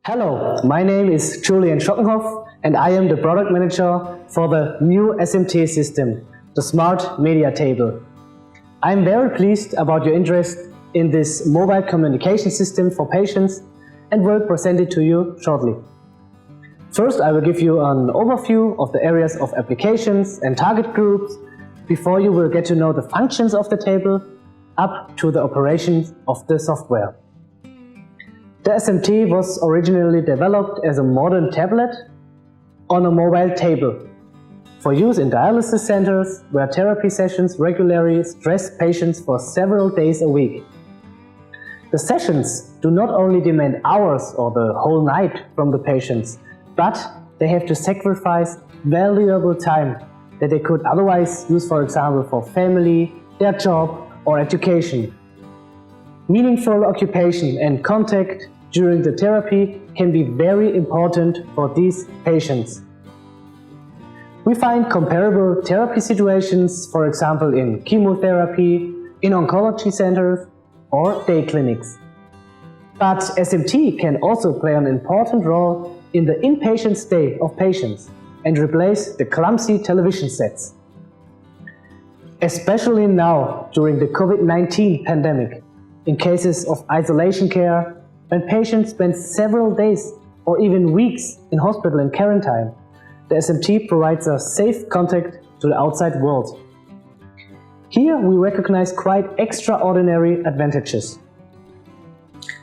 Hello, my name is Julian Schockenhoff and I am the product manager for the new SMT system, the Smart MEDIATABLE. I am very pleased about your interest in this mobile communication system for patients and will present it to you shortly. First, I will give you an overview of the areas of applications and target groups before you will get to know the functions of the table up to the operations of the software. The SMT was originally developed as a modern tablet on a mobile table for use in dialysis centers where therapy sessions regularly stress patients for several days a week. The sessions do not only demand hours or the whole night from the patients, but they have to sacrifice valuable time that they could otherwise use, for example, for family, their job or education. Meaningful occupation and contact during the therapy can be very important for these patients. We find comparable therapy situations, for example, in chemotherapy, in oncology centers or day clinics. But SMT can also play an important role in the inpatient stay of patients and replace the clumsy television sets. Especially now during the COVID-19 pandemic, in cases of isolation care, when patients spend several days or even weeks in hospital in quarantine, the SMT provides a safe contact to the outside world. Here we recognize quite extraordinary advantages.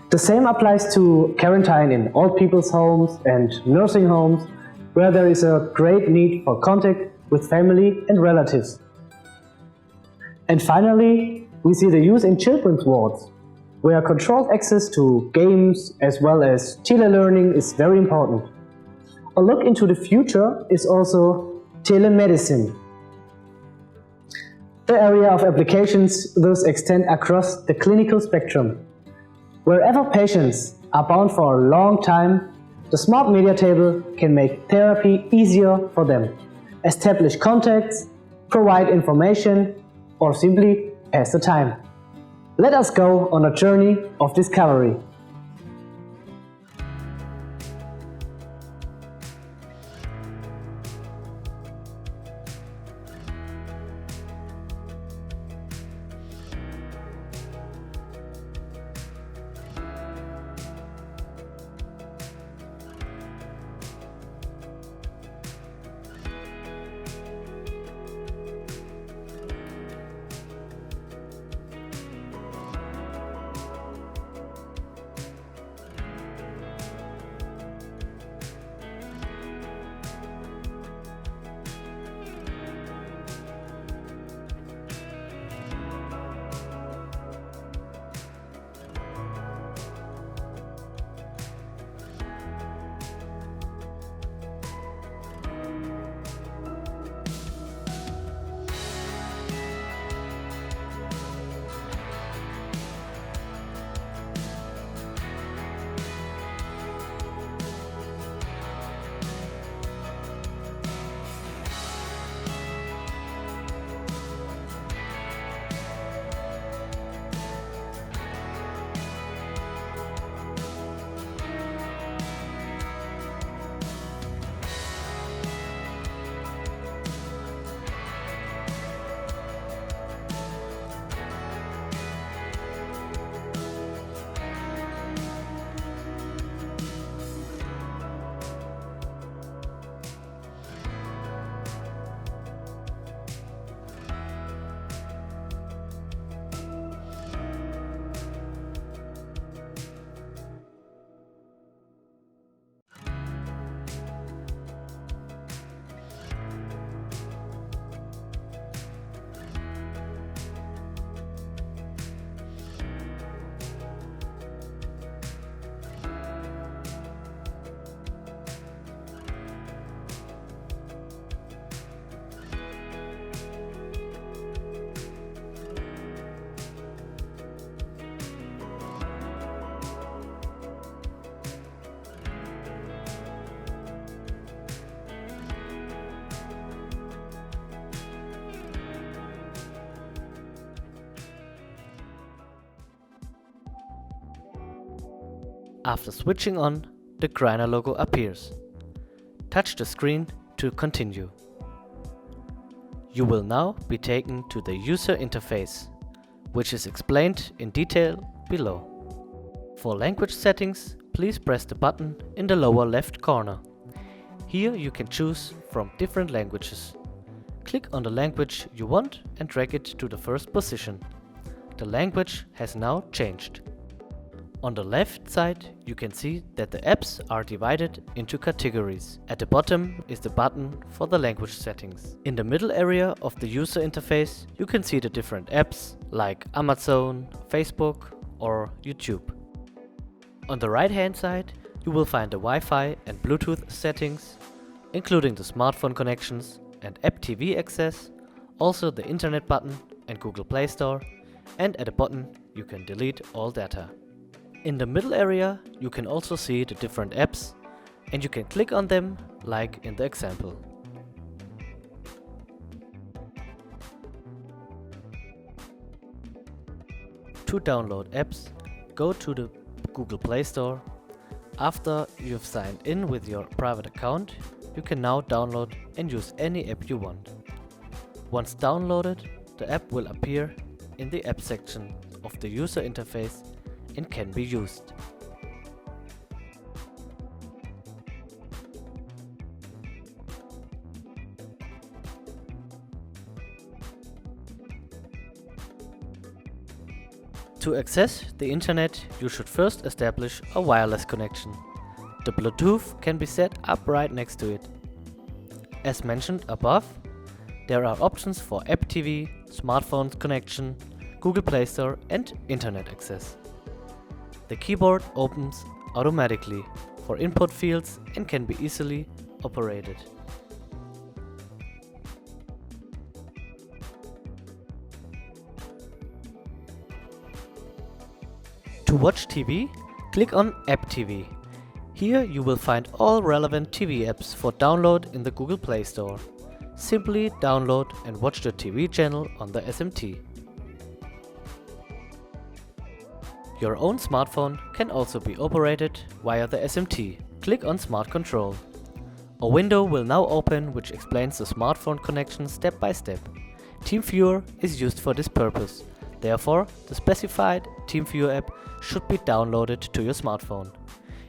The same applies to quarantine in old people's homes and nursing homes, where there is a great need for contact with family and relatives. And finally, we see the use in children's wards, where controlled access to games as well as telelearning is very important. A look into the future is also telemedicine. The area of applications thus extend across the clinical spectrum. Wherever patients are bound for a long time, the Smart MEDIATABLE can make therapy easier for them, establish contacts, provide information, or simply pass the time. Let us go on a journey of discovery. After switching on, the GREINER logo appears. Touch the screen to continue. You will now be taken to the user interface, which is explained in detail below. For language settings, please press the button in the lower left corner. Here you can choose from different languages. Click on the language you want and drag it to the first position. The language has now changed. On the left side, you can see that the apps are divided into categories. At the bottom is the button for the language settings. In the middle area of the user interface, you can see the different apps like Amazon, Facebook or YouTube. On the right hand side, you will find the Wi-Fi and Bluetooth settings, including the smartphone connections and app TV access, also the internet button and Google Play Store, and at the bottom you can delete all data. In the middle area, you can also see the different apps and you can click on them like in the example. To download apps, go to the Google Play Store. After you've signed in with your private account, you can now download and use any app you want. Once downloaded, the app will appear in the app section of the user interface and can be used. To access the internet, you should first establish a wireless connection. The Bluetooth can be set up right next to it. As mentioned above, there are options for app TV, smartphone connection, Google Play Store and internet access. The keyboard opens automatically for input fields and can be easily operated. To watch TV, click on App TV. Here you will find all relevant TV apps for download in the Google Play Store. Simply download and watch the TV channel on the SMT. Your own smartphone can also be operated via the SMT. Click on Smart Control. A window will now open which explains the smartphone connection step by step. TeamViewer is used for this purpose. Therefore, the specified TeamViewer app should be downloaded to your smartphone.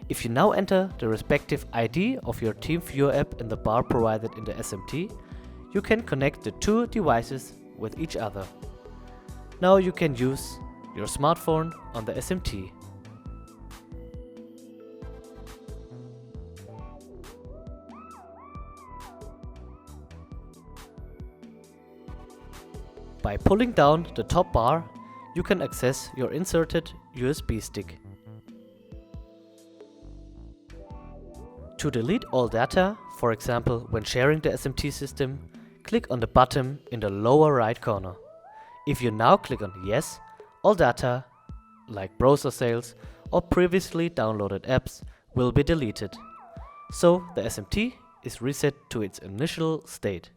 If you now enter the respective ID of your TeamViewer app in the bar provided in the SMT, you can connect the two devices with each other. Now you can use your smartphone on the SMT. By pulling down the top bar, you can access your inserted USB stick. To delete all data, for example when sharing the SMT system, click on the button in the lower right corner. If you now click on Yes, all data, like browser sales or previously downloaded apps, will be deleted. So the SMT is reset to its initial state.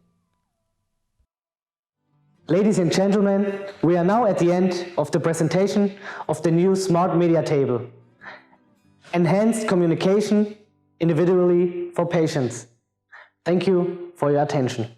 Ladies and gentlemen, we are now at the end of the presentation of the new Smart Media Table. Enhanced communication individually for patients. Thank you for your attention.